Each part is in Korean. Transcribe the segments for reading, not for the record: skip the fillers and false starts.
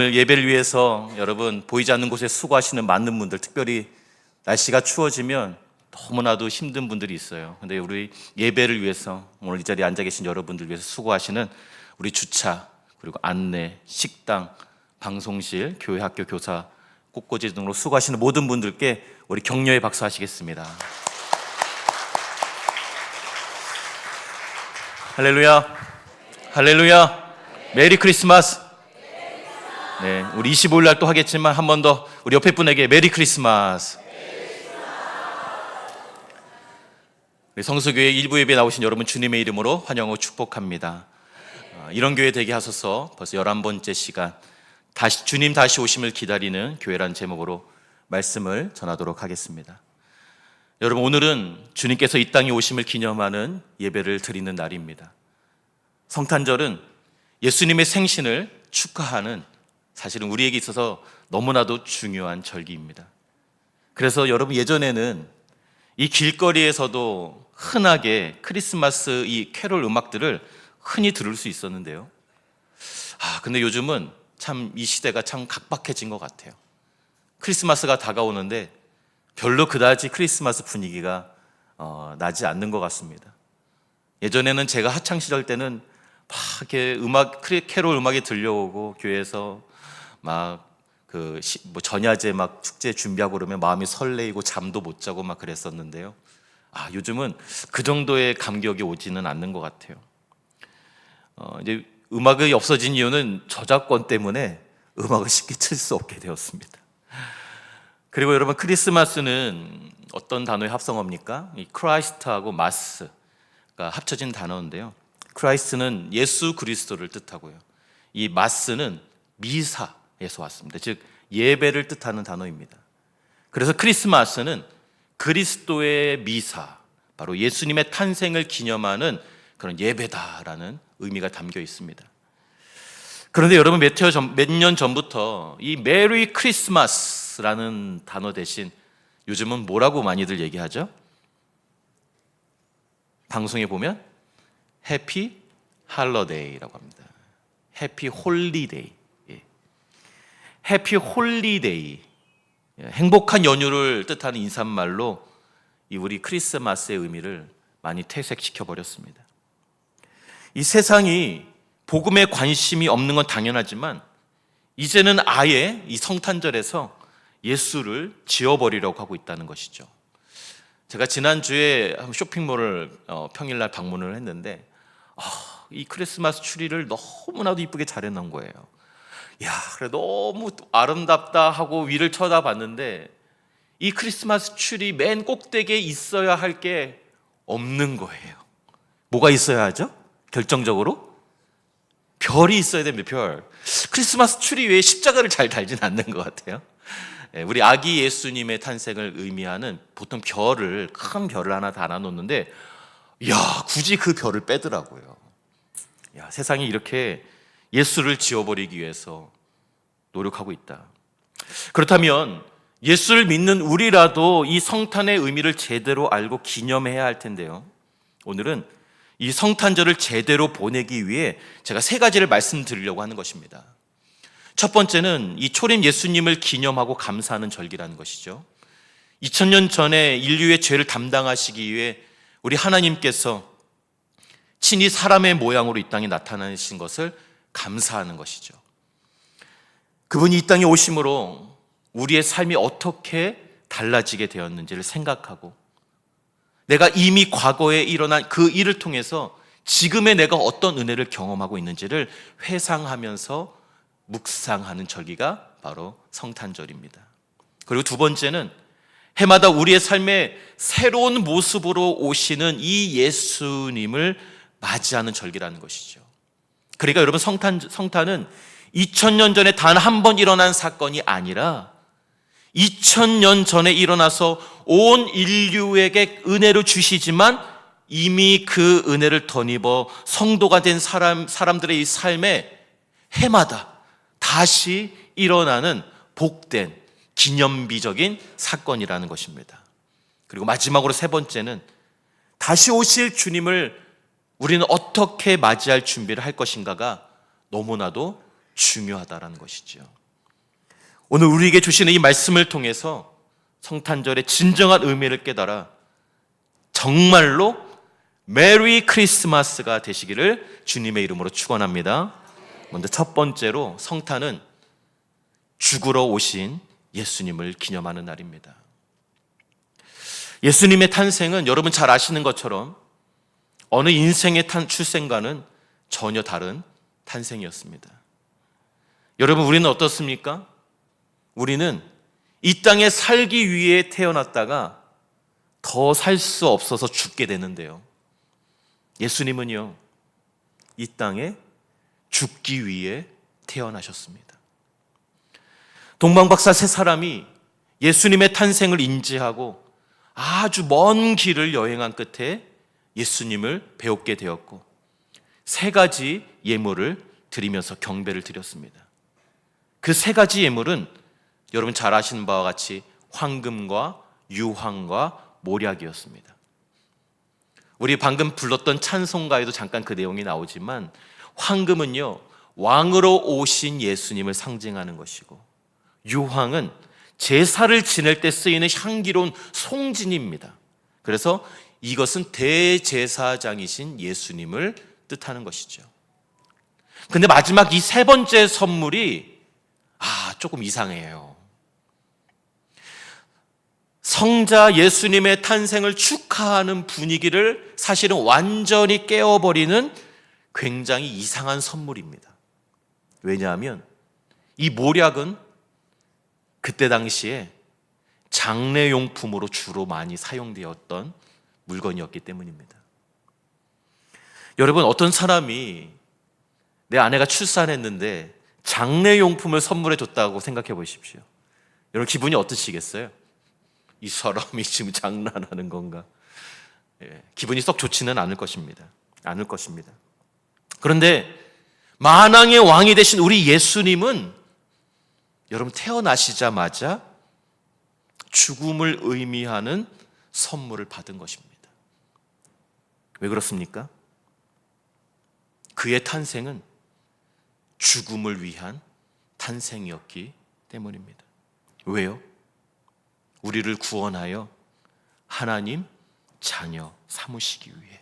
오늘 예배를 위해서 여러분 보이지 않는 곳에 수고하시는 많은 분들, 특별히 날씨가 추워지면 너무나도 힘든 분들이 있어요. 근데 우리 예배를 위해서 오늘 이 자리에 앉아 계신 여러분들 위해서 수고하시는 우리 주차, 그리고 안내, 식당, 방송실, 교회, 학교, 교사, 꽃꽂이 등으로 수고하시는 모든 분들께 우리 격려의 박수 하시겠습니다. 할렐루야, 할렐루야, 메리 크리스마스. 네, 우리 25일 날 또 하겠지만 한 번 더 우리 옆에 분에게 메리 크리스마스. 우리 성수교회 일부 예배 나오신 여러분 주님의 이름으로 환영하고 축복합니다. 이런 교회 되게 하소서. 벌써 11번째 시간 주님 다시 오심을 기다리는 교회라는 제목으로 말씀을 전하도록 하겠습니다. 여러분, 오늘은 주님께서 이 땅에 오심을 기념하는 예배를 드리는 날입니다. 성탄절은 예수님의 생신을 축하하는, 사실은 우리에게 있어서 너무나도 중요한 절기입니다. 그래서 여러분, 예전에는 이 길거리에서도 흔하게 크리스마스 이 캐롤 음악들을 흔히 들을 수 있었는데요. 근데 요즘은 참 이 시대가 참 각박해진 것 같아요. 크리스마스가 다가오는데 별로 그다지 크리스마스 분위기가 나지 않는 것 같습니다. 예전에는 제가 학창 시절 때는 막 이렇게 캐롤 음악이 들려오고 교회에서 막 전야제 막 축제 준비하고 그러면 마음이 설레이고 잠도 못 자고 막 그랬었는데요. 요즘은 그 정도의 감격이 오지는 않는 것 같아요. 이제 음악이 없어진 이유는 저작권 때문에 음악을 쉽게 칠 수 없게 되었습니다. 그리고 여러분, 크리스마스는 어떤 단어의 합성어입니까? 이 크라이스트하고 마스가 합쳐진 단어인데요. 크라이스트는 예수 그리스도를 뜻하고요. 이 마스는 미사에서 왔습니다. 즉 예배를 뜻하는 단어입니다. 그래서 크리스마스는 그리스도의 미사, 바로 예수님의 탄생을 기념하는 그런 예배다라는 의미가 담겨 있습니다. 그런데 여러분, 몇 년 전부터 이 메리 크리스마스라는 단어 대신 요즘은 뭐라고 많이들 얘기하죠? 방송에 보면 해피 할러데이라고 합니다. 해피 홀리데이. 해피 홀리데이, 행복한 연휴를 뜻하는 인사말로 우리 크리스마스의 의미를 많이 퇴색시켜 버렸습니다. 이 세상이 복음에 관심이 없는 건 당연하지만 이제는 아예 이 성탄절에서 예수를 지워버리려고 하고 있다는 것이죠. 제가 지난주에 쇼핑몰을 평일날 방문을 했는데 이 크리스마스 추리를 너무나도 이쁘게 잘 해놓은 거예요. 그래 너무 아름답다 하고 위를 쳐다봤는데 이 크리스마스 추리 맨 꼭대기에 있어야 할 게 없는 거예요. 뭐가 있어야 하죠? 결정적으로 별이 있어야 됩니다. 별. 크리스마스 추리 외에 십자가를 잘 달진 않는 것 같아요. 우리 아기 예수님의 탄생을 의미하는 보통 큰 별을 하나 달아놓는데 굳이 그 별을 빼더라고요. 세상이 이렇게 예수를 지워버리기 위해서 노력하고 있다. 그렇다면 예수를 믿는 우리라도 이 성탄의 의미를 제대로 알고 기념해야 할 텐데요. 오늘은 이 성탄절을 제대로 보내기 위해 제가 3가지를 말씀드리려고 하는 것입니다. 첫 번째는 이 초림 예수님을 기념하고 감사하는 절기라는 것이죠. 2000년 전에 인류의 죄를 담당하시기 위해 우리 하나님께서 친히 사람의 모양으로 이 땅에 나타나신 것을 감사하는 것이죠. 그분이 이 땅에 오심으로 우리의 삶이 어떻게 달라지게 되었는지를 생각하고 내가 이미 과거에 일어난 그 일을 통해서 지금의 내가 어떤 은혜를 경험하고 있는지를 회상하면서 묵상하는 절기가 바로 성탄절입니다. 그리고 두 번째는 해마다 우리의 삶에 새로운 모습으로 오시는 이 예수님을 맞이하는 절기라는 것이죠. 그러니까 여러분, 성탄은 2000년 전에 단 한 번 일어난 사건이 아니라 2000년 전에 일어나서 온 인류에게 은혜를 주시지만 이미 그 은혜를 덧입어 성도가 된 사람들의 이 삶에 해마다 다시 일어나는 복된 기념비적인 사건이라는 것입니다. 그리고 마지막으로 3번째는 다시 오실 주님을 우리는 어떻게 맞이할 준비를 할 것인가가 너무나도 중요하다라는 것이죠. 오늘 우리에게 주시는 이 말씀을 통해서 성탄절의 진정한 의미를 깨달아 정말로 메리 크리스마스가 되시기를 주님의 이름으로 축원합니다. 먼저 첫 번째로 성탄은 죽으러 오신 예수님을 기념하는 날입니다. 예수님의 탄생은 여러분 잘 아시는 것처럼 어느 인생의 출생과는 전혀 다른 탄생이었습니다. 여러분, 우리는 어떻습니까? 우리는 이 땅에 살기 위해 태어났다가 더 살 수 없어서 죽게 되는데요, 예수님은요, 이 땅에 죽기 위해 태어나셨습니다. 동방박사 세 사람이 예수님의 탄생을 인지하고 아주 먼 길을 여행한 끝에 예수님을 배웁게 되었고, 세 가지 예물을 드리면서 경배를 드렸습니다. 그 세 가지 예물은 여러분 잘 아시는 바와 같이 황금과 유황과 몰약이었습니다. 우리 방금 불렀던 찬송가에도 잠깐 그 내용이 나오지만, 황금은요, 왕으로 오신 예수님을 상징하는 것이고, 유황은 제사를 지낼 때 쓰이는 향기로운 송진입니다. 그래서 이것은 대제사장이신 예수님을 뜻하는 것이죠. 근데 마지막 이 세 번째 선물이 조금 이상해요. 성자 예수님의 탄생을 축하하는 분위기를 사실은 완전히 깨워버리는 굉장히 이상한 선물입니다. 왜냐하면 이 몰약은 그때 당시에 장례용품으로 주로 많이 사용되었던 물건이었기 때문입니다. 여러분, 어떤 사람이 내 아내가 출산했는데 장례용품을 선물해 줬다고 생각해 보십시오. 여러분, 기분이 어떠시겠어요? 이 사람이 지금 장난하는 건가? 기분이 썩 좋지는 않을 것입니다. 그런데 만왕의 왕이 되신 우리 예수님은 여러분, 태어나시자마자 죽음을 의미하는 선물을 받은 것입니다. 왜 그렇습니까? 그의 탄생은 죽음을 위한 탄생이었기 때문입니다. 왜요? 우리를 구원하여 하나님 자녀 삼으시기 위해.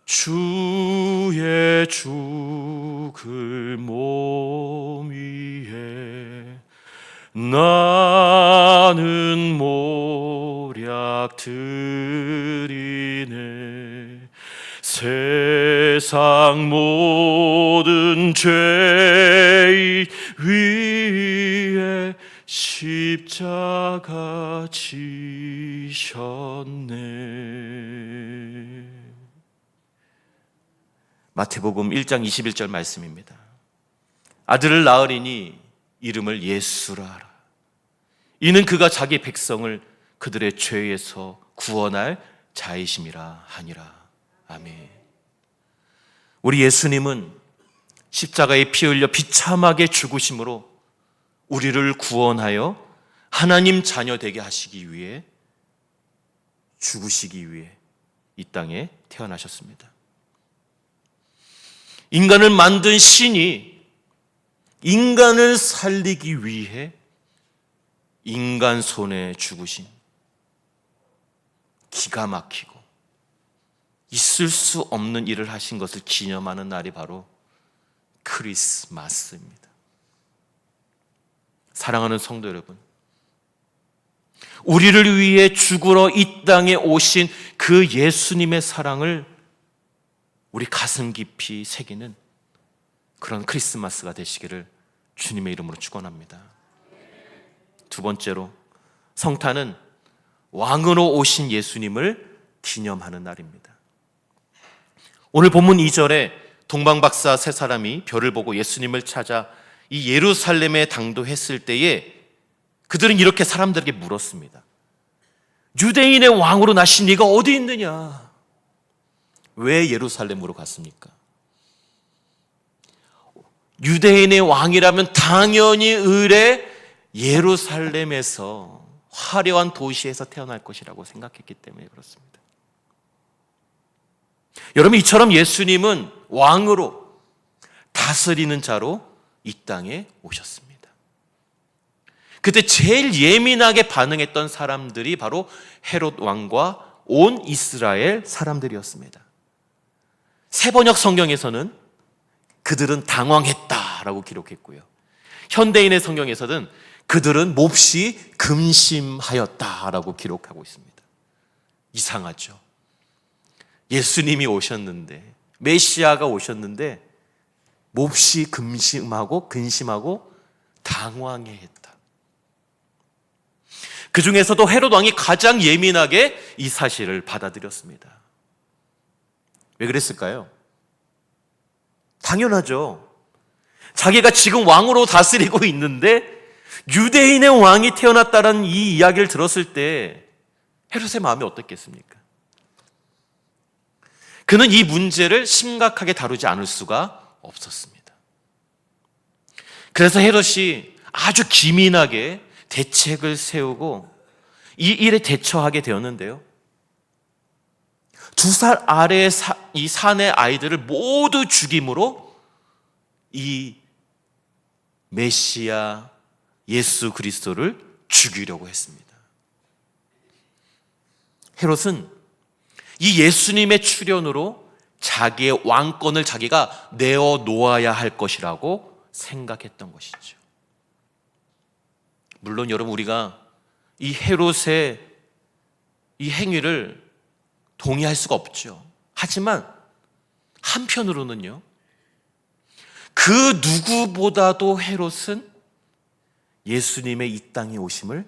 주의 죽을 몸 위에 나는 모략 드리네. 세상 모든 죄 위에 십자가 지셨네. 마태복음 1장 21절 말씀입니다. 아들을 낳으리니 이름을 예수라 하라. 이는 그가 자기 백성을 그들의 죄에서 구원할 자이심이라 하니라. 아멘. 우리 예수님은 십자가에 피 흘려 비참하게 죽으심으로 우리를 구원하여 하나님 자녀 되게 하시기 위해, 죽으시기 위해 이 땅에 태어나셨습니다. 인간을 만든 신이 인간을 살리기 위해 인간 손에 죽으신, 기가 막히고 있을 수 없는 일을 하신 것을 기념하는 날이 바로 크리스마스입니다. 사랑하는 성도 여러분, 우리를 위해 죽으러 이 땅에 오신 그 예수님의 사랑을 우리 가슴 깊이 새기는 그런 크리스마스가 되시기를 주님의 이름으로 축원합니다. 두 번째로, 성탄은 왕으로 오신 예수님을 기념하는 날입니다. 오늘 본문 2절에 동방박사 세 사람이 별을 보고 예수님을 찾아 이 예루살렘에 당도했을 때에 그들은 이렇게 사람들에게 물었습니다. 유대인의 왕으로 나신 네가 어디 있느냐? 왜 예루살렘으로 갔습니까? 유대인의 왕이라면 당연히 의뢰 예루살렘에서, 화려한 도시에서 태어날 것이라고 생각했기 때문에 그렇습니다. 여러분, 이처럼 예수님은 왕으로 다스리는 자로 이 땅에 오셨습니다. 그때 제일 예민하게 반응했던 사람들이 바로 헤롯 왕과 온 이스라엘 사람들이었습니다. 세번역 성경에서는 그들은 당황했다라고 기록했고요. 현대인의 성경에서는 그들은 몹시 금심하였다라고 기록하고 있습니다. 이상하죠. 예수님이 오셨는데, 메시아가 오셨는데 몹시 근심하고 당황해했다. 그 중에서도 헤롯 왕이 가장 예민하게 이 사실을 받아들였습니다. 왜 그랬을까요? 당연하죠. 자기가 지금 왕으로 다스리고 있는데 유대인의 왕이 태어났다는 이 이야기를 들었을 때 헤롯의 마음이 어떻겠습니까? 그는 이 문제를 심각하게 다루지 않을 수가 없었습니다. 그래서 헤롯이 아주 기민하게 대책을 세우고 이 일에 대처하게 되었는데요. 2살 아래의 이 산의 아이들을 모두 죽임으로 이 메시아 예수 그리스도를 죽이려고 했습니다. 헤롯은 이 예수님의 출현으로 자기의 왕권을 자기가 내어놓아야 할 것이라고 생각했던 것이죠. 물론 여러분, 우리가 이 헤롯의 이 행위를 동의할 수가 없죠. 하지만 한편으로는요, 그 누구보다도 헤롯은 예수님의 이 땅에 오심을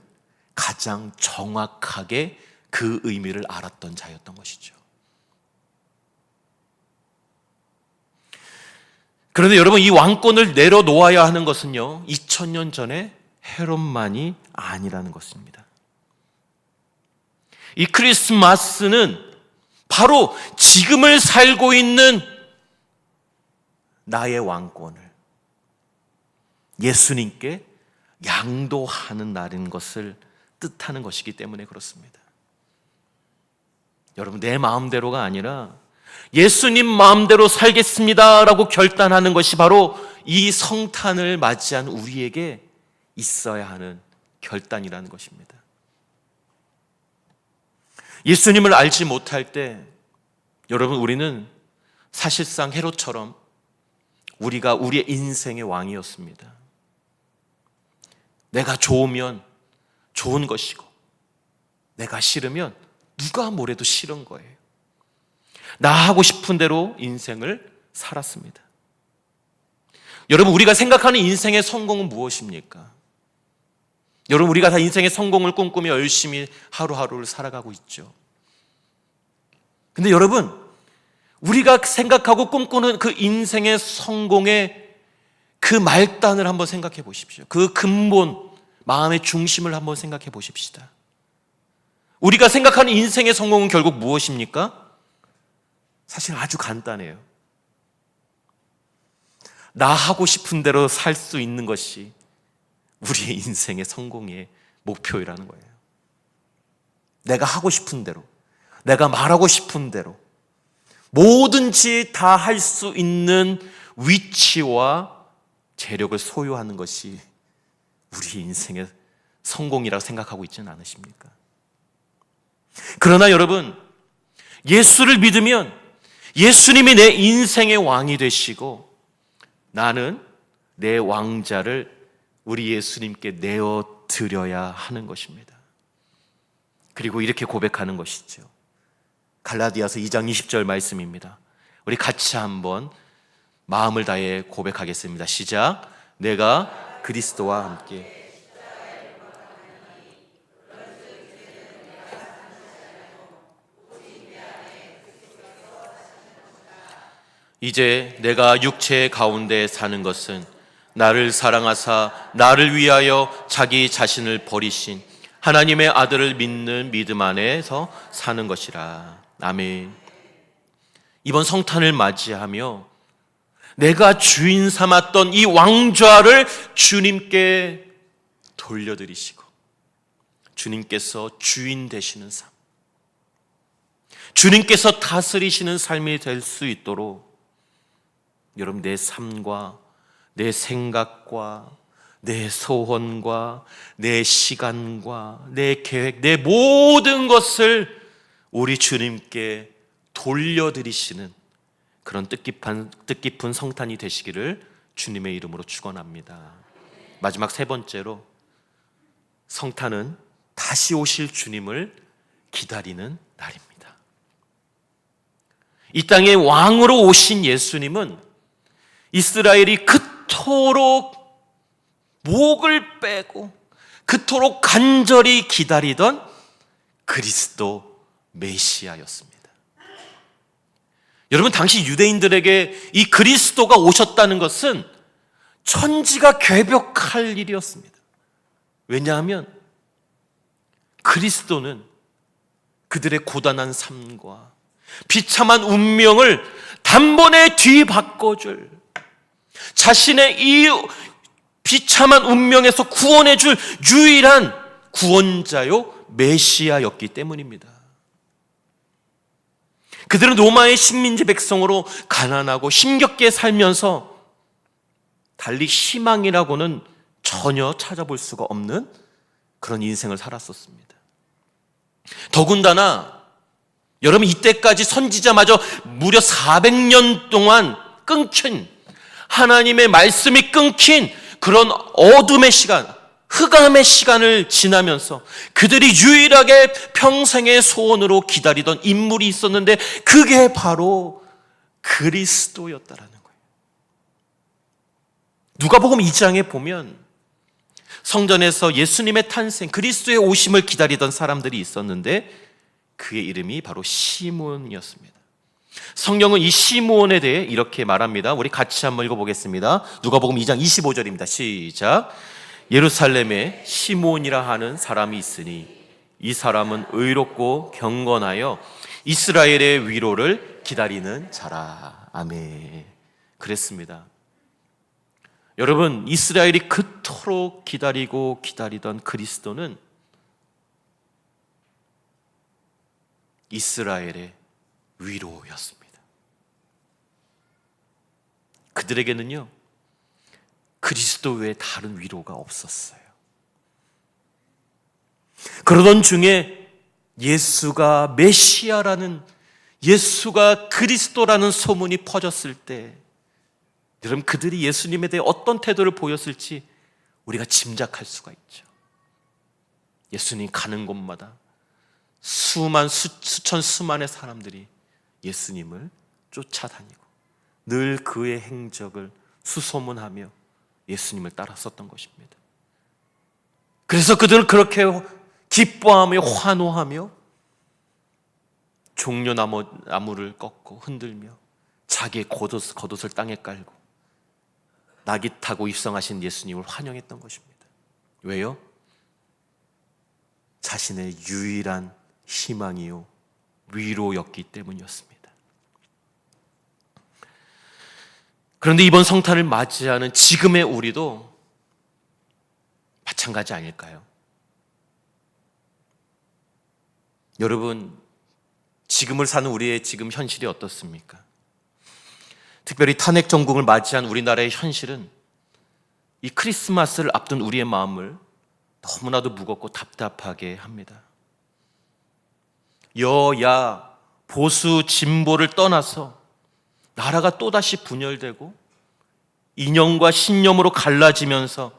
가장 정확하게 그 의미를 알았던 자였던 것이죠. 그런데 여러분, 이 왕권을 내려놓아야 하는 것은요, 2000년 전에 헤롯만이 아니라는 것입니다. 이 크리스마스는 바로 지금을 살고 있는 나의 왕권을 예수님께 양도하는 날인 것을 뜻하는 것이기 때문에 그렇습니다. 여러분, 내 마음대로가 아니라 예수님 마음대로 살겠습니다라고 결단하는 것이 바로 이 성탄을 맞이한 우리에게 있어야 하는 결단이라는 것입니다. 예수님을 알지 못할 때 여러분, 우리는 사실상 헤롯처럼 우리가 우리의 인생의 왕이었습니다. 내가 좋으면 좋은 것이고 내가 싫으면 누가 뭐래도 싫은 거예요. 나 하고 싶은 대로 인생을 살았습니다. 여러분, 우리가 생각하는 인생의 성공은 무엇입니까? 여러분, 우리가 다 인생의 성공을 꿈꾸며 열심히 하루하루를 살아가고 있죠. 근데 여러분, 우리가 생각하고 꿈꾸는 그 인생의 성공의 그 말단을 한번 생각해 보십시오. 그 근본, 마음의 중심을 한번 생각해 보십시다. 우리가 생각하는 인생의 성공은 결국 무엇입니까? 사실 아주 간단해요. 나 하고 싶은 대로 살 수 있는 것이 우리의 인생의 성공의 목표이라는 거예요. 내가 하고 싶은 대로, 내가 말하고 싶은 대로 뭐든지 다 할 수 있는 위치와 재력을 소유하는 것이 우리 인생의 성공이라고 생각하고 있지는 않으십니까? 그러나 여러분, 예수를 믿으면 예수님이 내 인생의 왕이 되시고 나는 내 왕자를 우리 예수님께 내어드려야 하는 것입니다. 그리고 이렇게 고백하는 것이죠. 갈라디아서 2장 20절 말씀입니다. 우리 같이 한번 마음을 다해 고백하겠습니다. 시작. 내가 그리스도와 함께 이제 내가 육체 가운데 사는 것은 나를 사랑하사 나를 위하여 자기 자신을 버리신 하나님의 아들을 믿는 믿음 안에서 사는 것이라. 아멘. 이번 성탄을 맞이하며 내가 주인 삼았던 이 왕좌를 주님께 돌려드리시고 주님께서 주인 되시는 삶, 주님께서 다스리시는 삶이 될 수 있도록 여러분, 내 삶과 내 생각과 내 소원과 내 시간과 내 계획, 내 모든 것을 우리 주님께 돌려드리시는 그런 뜻깊은 성탄이 되시기를 주님의 이름으로 축원합니다. 마지막 세 번째로, 성탄은 다시 오실 주님을 기다리는 날입니다. 이 땅에 왕으로 오신 예수님은 이스라엘이 그토록 목을 빼고 그토록 간절히 기다리던 그리스도 메시아였습니다. 여러분, 당시 유대인들에게 이 그리스도가 오셨다는 것은 천지가 괴벽할 일이었습니다. 왜냐하면 그리스도는 그들의 고단한 삶과 비참한 운명을 단번에 뒤바꿔줄, 자신의 이 비참한 운명에서 구원해줄 유일한 구원자요 메시아였기 때문입니다. 그들은 로마의 식민지 백성으로 가난하고 힘겹게 살면서 달리 희망이라고는 전혀 찾아볼 수가 없는 그런 인생을 살았었습니다. 더군다나 여러분, 이때까지 선지자마저 무려 400년 동안 끊긴, 하나님의 말씀이 끊긴 그런 어둠의 시간, 흑암의 시간을 지나면서 그들이 유일하게 평생의 소원으로 기다리던 인물이 있었는데, 그게 바로 그리스도였다라는 거예요. 누가복음 2장에 보면 성전에서 예수님의 탄생, 그리스도의 오심을 기다리던 사람들이 있었는데 그의 이름이 바로 시므온이었습니다. 성경은 이 시므온에 대해 이렇게 말합니다. 우리 같이 한번 읽어보겠습니다. 누가복음 2장 25절입니다. 시작. 예루살렘에 시므온이라 하는 사람이 있으니 이 사람은 의롭고 경건하여 이스라엘의 위로를 기다리는 자라. 아멘. 그랬습니다. 여러분, 이스라엘이 그토록 기다리고 기다리던 그리스도는 이스라엘의 위로였습니다. 그들에게는요, 그리스도 외에 다른 위로가 없었어요. 그러던 중에 예수가 메시아라는, 예수가 그리스도라는 소문이 퍼졌을 때, 여러분, 그들이 예수님에 대해 어떤 태도를 보였을지 우리가 짐작할 수가 있죠. 예수님 가는 곳마다 수천 수만의 사람들이 예수님을 쫓아다니고 늘 그의 행적을 수소문하며 예수님을 따랐었던 것입니다. 그래서 그들은 그렇게 기뻐하며 환호하며 종려나무를 꺾고 흔들며 자기의 겉옷을 땅에 깔고 나귀 타고 입성하신 예수님을 환영했던 것입니다. 왜요? 자신의 유일한 희망이요 위로였기 때문이었습니다. 그런데 이번 성탄을 맞이하는 지금의 우리도 마찬가지 아닐까요? 여러분, 지금을 사는 우리의 지금 현실이 어떻습니까? 특별히 탄핵 정국을 맞이한 우리나라의 현실은 이 크리스마스를 앞둔 우리의 마음을 너무나도 무겁고 답답하게 합니다. 여야, 보수, 진보를 떠나서 나라가 또다시 분열되고 이념과 신념으로 갈라지면서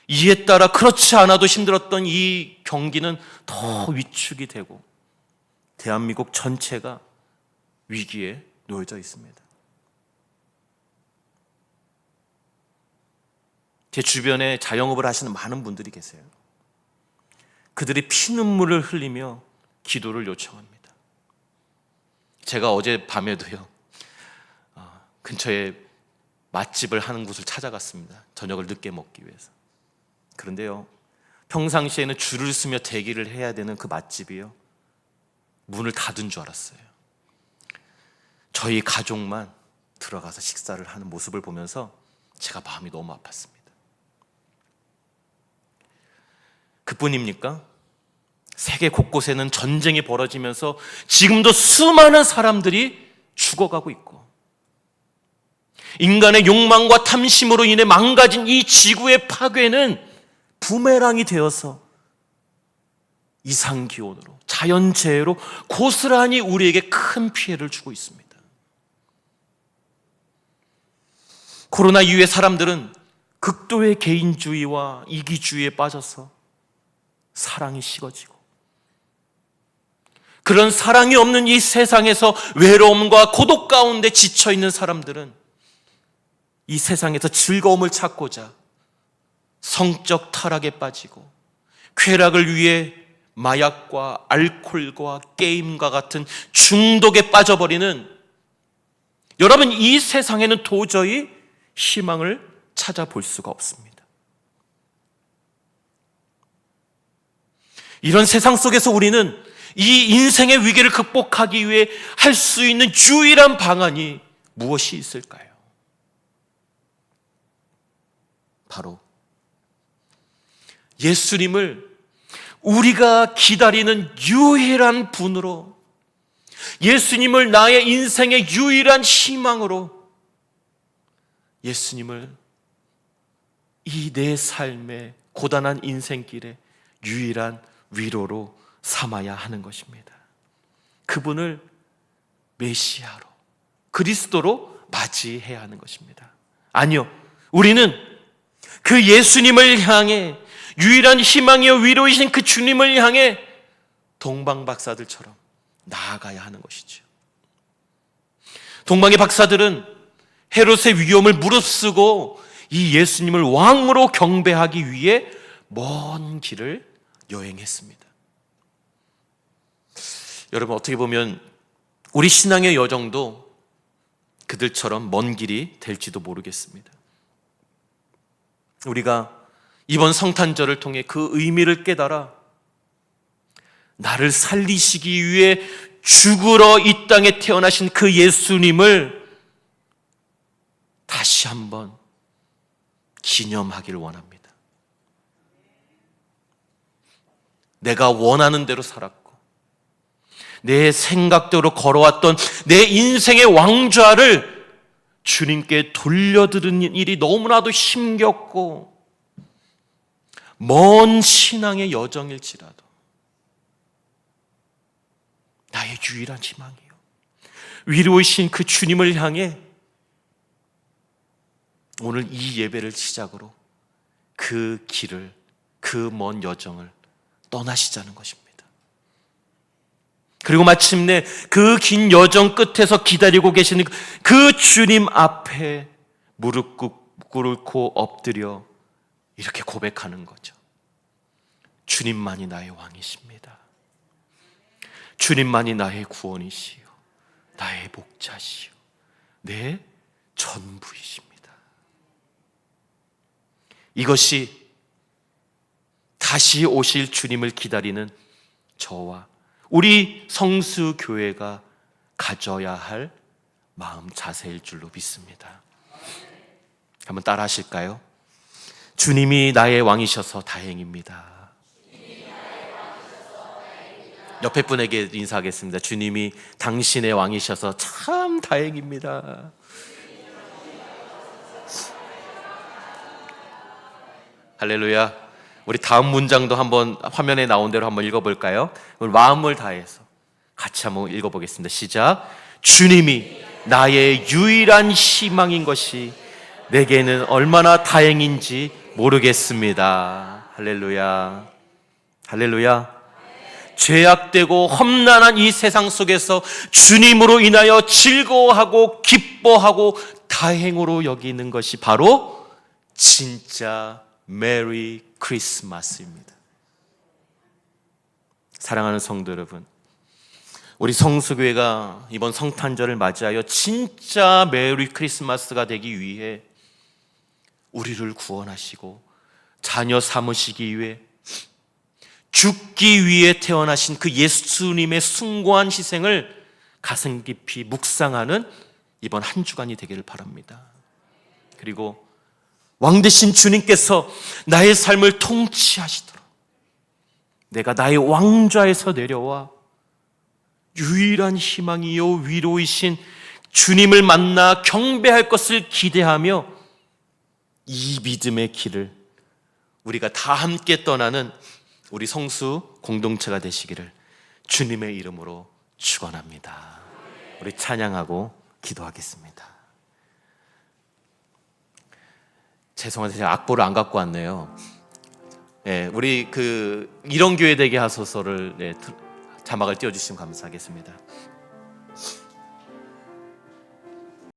이에 따라 그렇지 않아도 힘들었던 이 경기는 더 위축이 되고 대한민국 전체가 위기에 놓여져 있습니다. 제 주변에 자영업을 하시는 많은 분들이 계세요. 그들이 피눈물을 흘리며 기도를 요청합니다. 제가 어제 밤에도요, 근처에 맛집을 하는 곳을 찾아갔습니다. 저녁을 늦게 먹기 위해서. 그런데요, 평상시에는 줄을 서며 대기를 해야 되는 그 맛집이요, 문을 닫은 줄 알았어요. 저희 가족만 들어가서 식사를 하는 모습을 보면서 제가 마음이 너무 아팠습니다. 그뿐입니까? 세계 곳곳에는 전쟁이 벌어지면서 지금도 수많은 사람들이 죽어가고 있고 인간의 욕망과 탐심으로 인해 망가진 이 지구의 파괴는 부메랑이 되어서 이상기온으로, 자연재해로 고스란히 우리에게 큰 피해를 주고 있습니다. 코로나 이후에 사람들은 극도의 개인주의와 이기주의에 빠져서 사랑이 식어지고, 그런 사랑이 없는 이 세상에서 외로움과 고독 가운데 지쳐있는 사람들은 이 세상에서 즐거움을 찾고자 성적 타락에 빠지고 쾌락을 위해 마약과 알코올과 게임과 같은 중독에 빠져버리는, 여러분, 이 세상에는 도저히 희망을 찾아볼 수가 없습니다. 이런 세상 속에서 우리는 이 인생의 위기를 극복하기 위해 할 수 있는 유일한 방안이 무엇이 있을까요? 바로 예수님을 우리가 기다리는 유일한 분으로, 예수님을 나의 인생의 유일한 희망으로, 예수님을 이 내 삶의 고단한 인생길의 유일한 위로로 삼아야 하는 것입니다. 그분을 메시아로, 그리스도로 맞이해야 하는 것입니다. 아니요, 우리는 그 예수님을 향해, 유일한 희망이요 위로이신 그 주님을 향해 동방 박사들처럼 나아가야 하는 것이죠. 동방의 박사들은 헤롯의 위험을 무릅쓰고 이 예수님을 왕으로 경배하기 위해 먼 길을 여행했습니다. 여러분, 어떻게 보면 우리 신앙의 여정도 그들처럼 먼 길이 될지도 모르겠습니다. 우리가 이번 성탄절을 통해 그 의미를 깨달아 나를 살리시기 위해 죽으러 이 땅에 태어나신 그 예수님을 다시 한번 기념하기를 원합니다. 내가 원하는 대로 살았고 내 생각대로 걸어왔던 내 인생의 왕좌를 주님께 돌려드리는 일이 너무나도 힘겹고 먼 신앙의 여정일지라도 나의 유일한 희망이요 위로이신 그 주님을 향해 오늘 이 예배를 시작으로 그 길을, 그 먼 여정을 떠나시자는 것입니다. 그리고 마침내 그 긴 여정 끝에서 기다리고 계시는 그 주님 앞에 무릎 꿇고 엎드려 이렇게 고백하는 거죠. 주님만이 나의 왕이십니다. 주님만이 나의 구원이시요 나의 목자시요 내 전부이십니다. 이것이 다시 오실 주님을 기다리는 저와 우리 성수교회가 가져야 할 마음 자세일 줄로 믿습니다. 한번 따라 하실까요? 주님이 나의 왕이셔서 다행입니다. 옆에 분에게 인사하겠습니다. 주님이 당신의 왕이셔서 참 다행입니다. 할렐루야. 우리 다음 문장도 한번 화면에 나온 대로 한번 읽어볼까요? 우리 마음을 다해서 같이 한번 읽어보겠습니다. 시작. 주님이 나의 유일한 희망인 것이 내게는 얼마나 다행인지 모르겠습니다. 할렐루야. 할렐루야. 죄악되고 험난한 이 세상 속에서 주님으로 인하여 즐거워하고 기뻐하고 다행으로 여기는 것이 바로 진짜 메리 크리스마스입니다. 사랑하는 성도 여러분, 우리 성수교회가 이번 성탄절을 맞이하여 진짜 메리 크리스마스가 되기 위해 우리를 구원하시고 자녀 삼으시기 위해 죽기 위해 태어나신 그 예수님의 숭고한 희생을 가슴 깊이 묵상하는 이번 한 주간이 되기를 바랍니다. 그리고 왕 되신 주님께서 나의 삶을 통치하시도록 내가 나의 왕좌에서 내려와 유일한 희망이요 위로이신 주님을 만나 경배할 것을 기대하며 이 믿음의 길을 우리가 다 함께 떠나는 우리 성수 공동체가 되시기를 주님의 이름으로 축원합니다. 우리 찬양하고 기도하겠습니다. 죄송한데 제가 악보를 안 갖고 왔네요. 우리 이런 교회 되게 하소서를 자막을 띄워주시면 감사하겠습니다.